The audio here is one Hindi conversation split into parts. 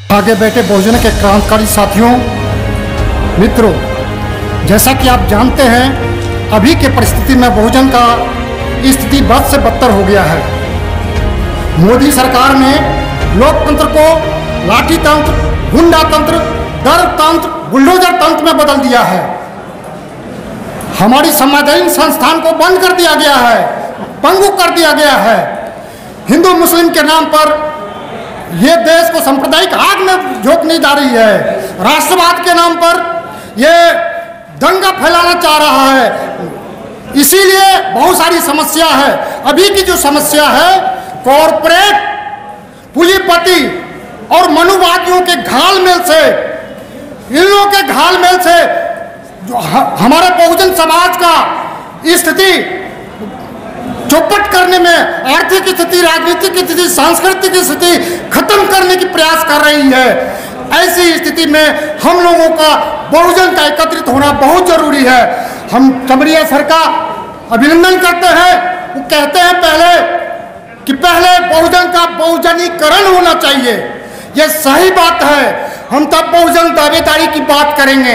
आगे बैठे बहुजन के क्रांतिकारी साथियों, मित्रों, जैसा कि आप जानते हैं अभी के परिस्थिति में बहुजन का स्थिति बद से बदतर हो गया है। मोदी सरकार ने लोकतंत्र को लाठी तंत्र, गुंडा तंत्र, डर तंत्र, बुलडोजर तंत्र में बदल दिया है। हमारी संवैधानिक संस्थान को बंद कर दिया गया है, पंगु कर दिया गया है। हिंदू मुस्लिम के नाम पर ये देश को सांप्रदायिक आग में झोंकने जा रही है। राष्ट्रवाद के नाम पर ये दंगा फैलाना चाह रहा है। इसीलिए बहुत सारी समस्या है। अभी की जो समस्या है, कॉरपोरेट पूंजीपति और मनुवादियों के घालमेल से, इन लोगों के घालमेल से जो हमारे बहुजन समाज का स्थिति चौपट करने में, आर्थिक स्थिति, राजनीतिक स्थिति, सांस्कृतिक स्थिति खत्म करने की प्रयास कर रही है। ऐसी स्थिति में हम लोगों का, बहुजन का एकत्रित होना बहुत जरूरी है। हम चमरिया सर का अभिनंदन करते हैं। वो कहते हैं पहले बहुजन का बहुजनीकरण होना चाहिए। ये सही बात है। हम तब बहुजन दावेदारी की बात करेंगे।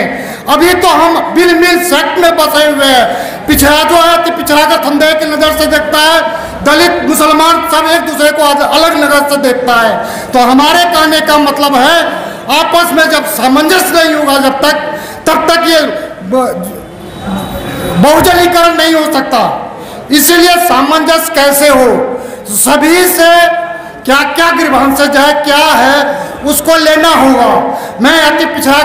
अभी तो हम बिल मिल सेक्ट में बसे हुए हैं। पिछड़ा जो है तो पिछड़ा का संदेह की नज़र से देखता है, दलित मुसलमान सब एक दूसरे को अलग नज़र से देखता है। तो हमारे कहने का मतलब है, आपस में जब सामंजस्य नहीं होगा तब तक ये बहुजनीकरण नहीं हो सकता। इसीलिए सामंजस्य कैसे हो, सभी से क्या क्या ग्रीवांशज है, क्या है, उसको लेना होगा। मैं अति पिछड़ा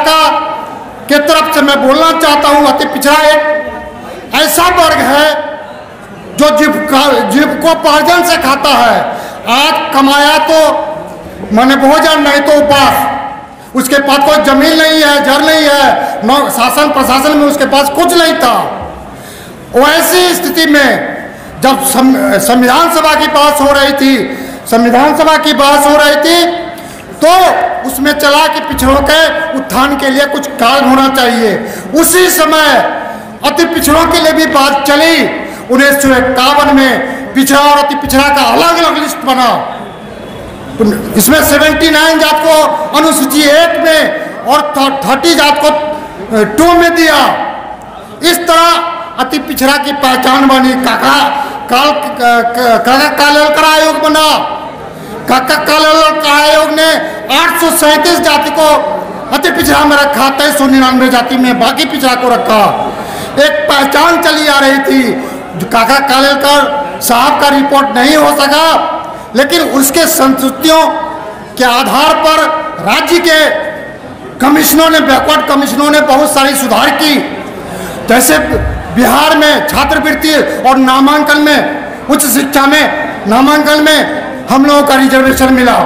के तरफ से मैं बोलना चाहता हूँ। अति पिछड़ा एक ऐसा वर्ग है जो जीविकोपार्जन से खाता है। आज कमाया तो माने भोजन, नहीं तो उपास। उसके पास कोई जमीन नहीं है, जड़ नहीं है, शासन प्रशासन में उसके पास कुछ नहीं था। वैसी स्थिति में जब संविधान सभा की बहस हो रही थी, तो उसमें चला कि पिछड़ों के उत्थान के लिए कुछ कार्य होना चाहिए। उसी समय अति पिछड़ों के लिए भी बात चली। 1951 में पिछड़ा और अति पिछड़ा का अलग अलग लिस्ट बना। इसमें 79 जात को अनुसूची 1 में और 30 जात को 2 में दिया। इस तरह अति पिछड़ा की पहचान बनी। कालेलकर आयोग बना। कालेलकर आयोग ने 837 जाति को अति पिछड़ा में रखा, 399 जाति में बाकी पिछड़ा को रखा। एक पहचान चली आ रही थी। काका कालेलकर साहब का रिपोर्ट नहीं हो सका, लेकिन उसके संस्तुतियों के आधार पर राज्य के कमिश्नरों ने, बैकवर्ड कमिश्नरों ने बहुत सारी सुधार की। जैसे बिहार में छात्रवृत्ति और नामांकन में, उच्च शिक्षा में नामांकन में हम लोगों का रिजर्वेशन मिला।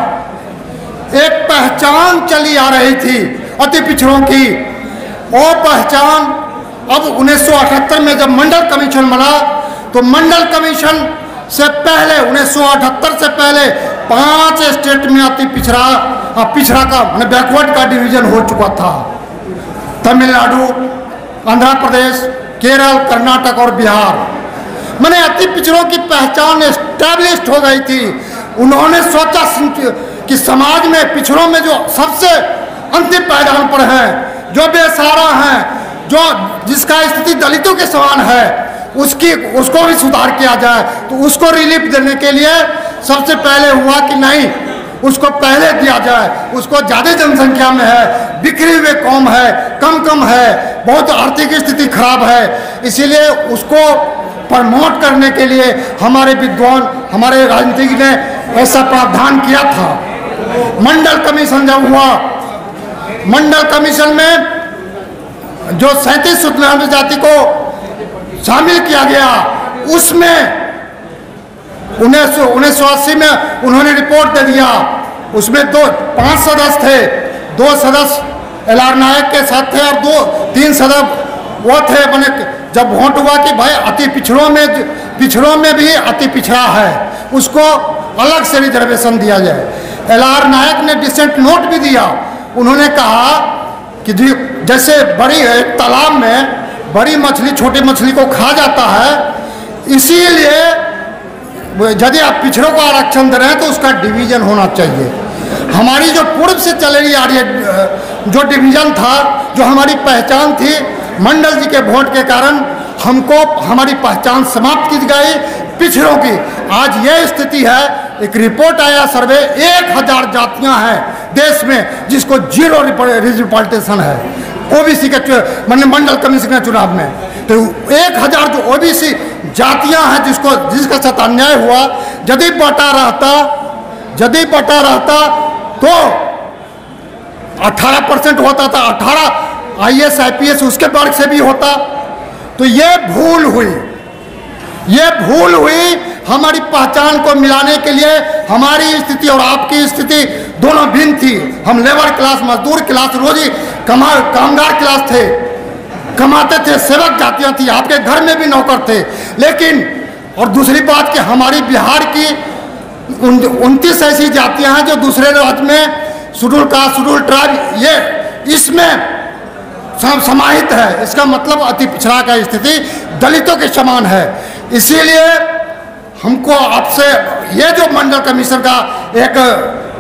एक पहचान चली आ रही थी अति पिछड़ों की। वो पहचान अब 1978 में जब मंडल कमीशन बना, तो मंडल कमीशन से पहले 1978 से पहले 5 स्टेट में अति पिछड़ा का मैंने बैकवर्ड का डिवीजन हो चुका था। तमिलनाडु, आंध्र प्रदेश, केरल, कर्नाटक और बिहार। मैंने अति पिछड़ों की पहचान एस्टैब्लिश्ड हो गई थी। उन्होंने सोचा कि समाज में पिछड़ों में जो सबसे अंतिम पायदान पर हैं, जो बेसहारा हैं, जिसका स्थिति दलितों के समान है, उसको भी सुधार किया जाए। तो उसको रिलीफ देने के लिए सबसे पहले हुआ कि नहीं, उसको पहले दिया जाए। उसको ज़्यादा जनसंख्या में है, बिखरी हुए कौम है, कम है, बहुत आर्थिक स्थिति खराब है। इसीलिए उसको प्रमोट करने के लिए हमारे विद्वान, हमारे राजनीतिज्ञ ने ऐसा प्रावधान किया था। मंडल कमीशन जब हुआ, मंडल कमीशन में जो 37 जाति को शामिल किया गया, उसमें 1980 में उन्होंने रिपोर्ट दे दिया। उसमें 5 सदस्य थे। 2 सदस्य LR नायक के साथ थे और 3 सदस्य वो थे। मैंने जब वोट हुआ कि भाई अति पिछड़ों में भी अति पिछड़ा है, उसको अलग से रिजर्वेशन दिया जाए। LR नायक ने डिसेंट नोट भी दिया। उन्होंने कहा कि जैसे एक तालाब में बड़ी मछली छोटी मछली को खा जाता है, इसीलिए यदि आप पिछड़ों को आरक्षण दे रहे हैं तो उसका डिवीजन होना चाहिए। हमारी जो पूर्व से चल रही आ रही है जो डिवीज़न था, जो हमारी पहचान थी, मंडल जी के वोट के कारण हमको हमारी पहचान समाप्त की गई पिछड़ों की। आज ये स्थिति है, एक रिपोर्ट आया सर्वे, 1000 जातियां हैं देश में जिसको 0 रिप्रेजेंटेशन है ओबीसी के मंडल कमीशन के चुनाव में। तो 1000 जो ओबीसी जातियां हैं जिसका साथ अन्याय हुआ, यदि बटा रहता तो 18% होता था, 18 IAS IPS उसके वर्ग से भी होता। तो ये भूल हुई हमारी पहचान को मिलाने के लिए। हमारी स्थिति और आपकी स्थिति दोनों भिन्न थी। हम लेबर क्लास, मजदूर क्लास, रोजी कामगार क्लास थे, कमाते थे, सेवक जातियां थी, आपके घर में भी नौकर थे। लेकिन और दूसरी बात कि हमारी बिहार की 29 ऐसी जातियां हैं जो दूसरे राज्य में शेड्यूल कास्ट, शेड्यूल ट्राइब ये इसमें समाहित है। इसका मतलब अति पिछड़ा का स्थिति दलितों के समान है। इसीलिए हमको आपसे ये जो मंडल कमीशन का एक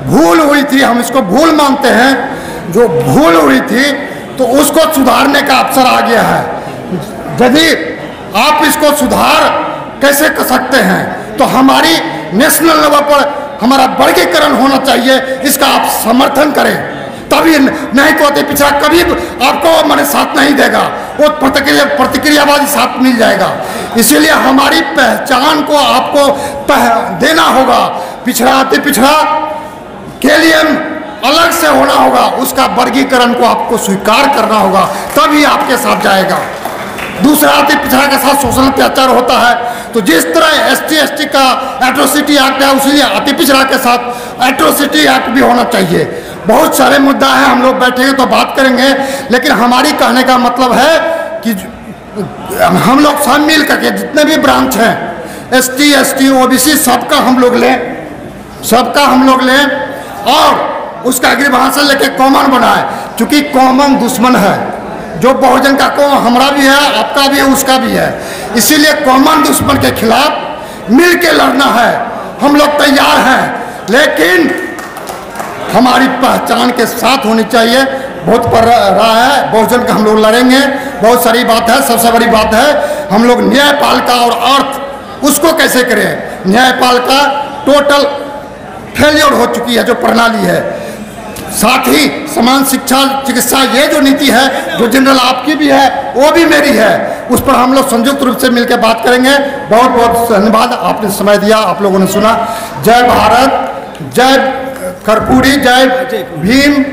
भूल हुई थी, हम इसको भूल मानते हैं, जो भूल हुई थी तो उसको सुधारने का अवसर आ गया है। यदि आप इसको सुधार कैसे कर सकते हैं तो हमारी नेशनल लेवल पर हमारा वर्गीकरण होना चाहिए, इसका आप समर्थन करें, तभी नहीं तो अति पिछड़ा कभी आपको हमारे साथ नहीं देगा, वो प्रतिक्रियावादी साथ मिल जाएगा। इसीलिए हमारी पहचान को आपको देना होगा। पिछड़ा अति पिछड़ा के लिए अलग से होना होगा, उसका वर्गीकरण को आपको स्वीकार करना होगा, तभी आपके साथ जाएगा। दूसरा, अति पिछड़ा के साथ शोषण अत्याचार होता है, तो जिस तरह ST का एट्रोसिटी एक्ट है, उसीलिए अति पिछड़ा के साथ एट्रोसिटी एक्ट भी होना चाहिए। बहुत सारे मुद्दा हैं, हम लोग बैठेंगे तो बात करेंगे, लेकिन हमारी कहने का मतलब है कि हम लोग सब मिल करके जितने भी ब्रांच हैं, ST OBC सबका हम लोग लें और उसका अग्रभाषण लेके कॉमन बनाए। चूंकि कॉमन दुश्मन है, जो बहुजन का कौन हमारा भी है, आपका भी है, उसका भी है। इसीलिए कॉमन दुश्मन के खिलाफ मिल के लड़ना है। हम लोग तैयार हैं, लेकिन हमारी पहचान के साथ होनी चाहिए। बहुत पर रहा है, बहुजन का हम लोग लड़ेंगे, बहुत सारी बात है। सबसे बड़ी बात है हम लोग न्यायपालिका और अर्थ उसको कैसे करें। न्यायपालिका टोटल फेलियर हो चुकी है जो प्रणाली है। साथ ही समान शिक्षा चिकित्सा ये जो नीति है, जो जनरल आपकी भी है वो भी मेरी है, उस पर हम लोग संयुक्त रूप से मिलकर बात करेंगे। बहुत बहुत धन्यवाद, आपने समय दिया, आप लोगों ने सुना। जय भारत, जय कर्पूरी, जय भीम।